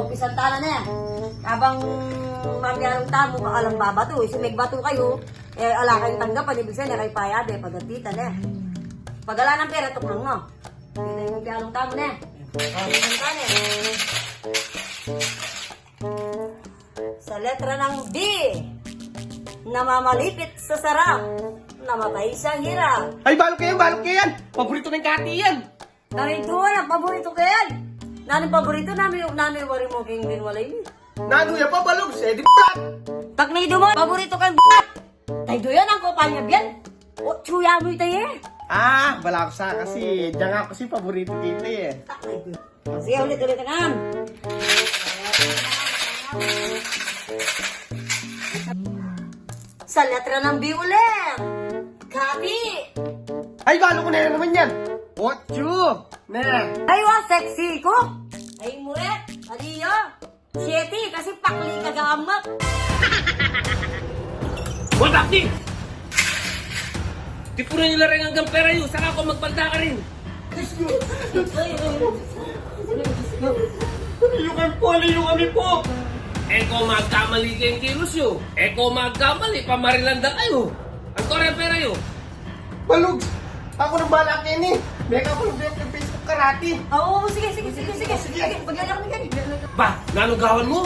pisang tana na yan. Habang mamiyarong tamo, alam babato. Si may bato kayo, ala kayong tanggapan, ibig sabihin, kayo payade, pagatitan na. Pag ala ng pera, tuklang mo. Dito yung mamiyarong tamo na. Pisang tana. Sa letra ng B, namamalipit sa sarap, namatay siyang hirap. Ay, balok yan! Paborito ng kati yan! Narito ang paborito ko yan. Nanong paborito namin wari mo king din walay ni. Nano yan pa, balog! Sedi p***! Pag naido mo, paborito kang b***. Tayo yan ang kopanya biyan. O, chuya mo ito eh. Ah, bala ko sa kasi. Diyan nga kasi paborito kita eh. Sige, ulit ang Sa letra ng B ulit. Kati. Ay, balok ko na yan naman yan! Otso! Ne! Ay, wa, sexy ko. Ay, muret. Adiyo. Sieti, kasi pakli ka gamat. What up, di? Di puro nila rin hanggang pera yun. Saka ako magpalda ka rin. Aliyo kami po! Eko magkamali kayong kilos yun. Eko magkamali, pamarilanda kayo. Ang kore pera yun. Balog! Ako nang balak yan eh! Meka ko ng Facebook karate! Oo, sige. Paglalak na ganyan. Ba, nanugawan mo?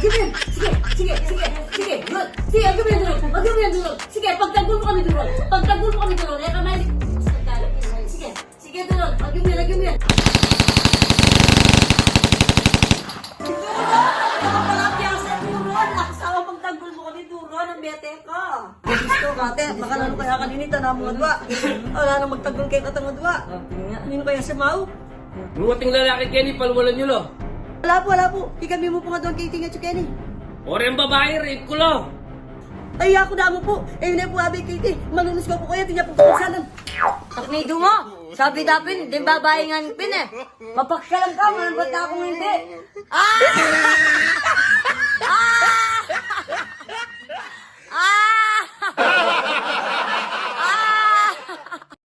Sige. Sige, agawin dulu. Sige, pagtanggol mo kami dulu. Eka na. Sige dulu. Agawin. Nakasama pagtanggol mo kami dulu. Ang bete ka. Gusto kate, makalano kaya kaninita na mga dua. Wala nang magtanggol kayo katang dua. Nino kaya si Mau? Nuwating lalaki Kenny, palwalan nyo lo. Wala po. Ikami mo po nga doon kay Tinga Chukeni. Ore ang babae, rape ko lo. Ay, ako na mo po. Eh, yun po, abi, Kitty. Manunus ko po kayo, tinya po pagkasalan. Taknido mo. Sabi dapin, din babae nga pin eh. Mapaksalan ka, manambat na akong hindi. Ah!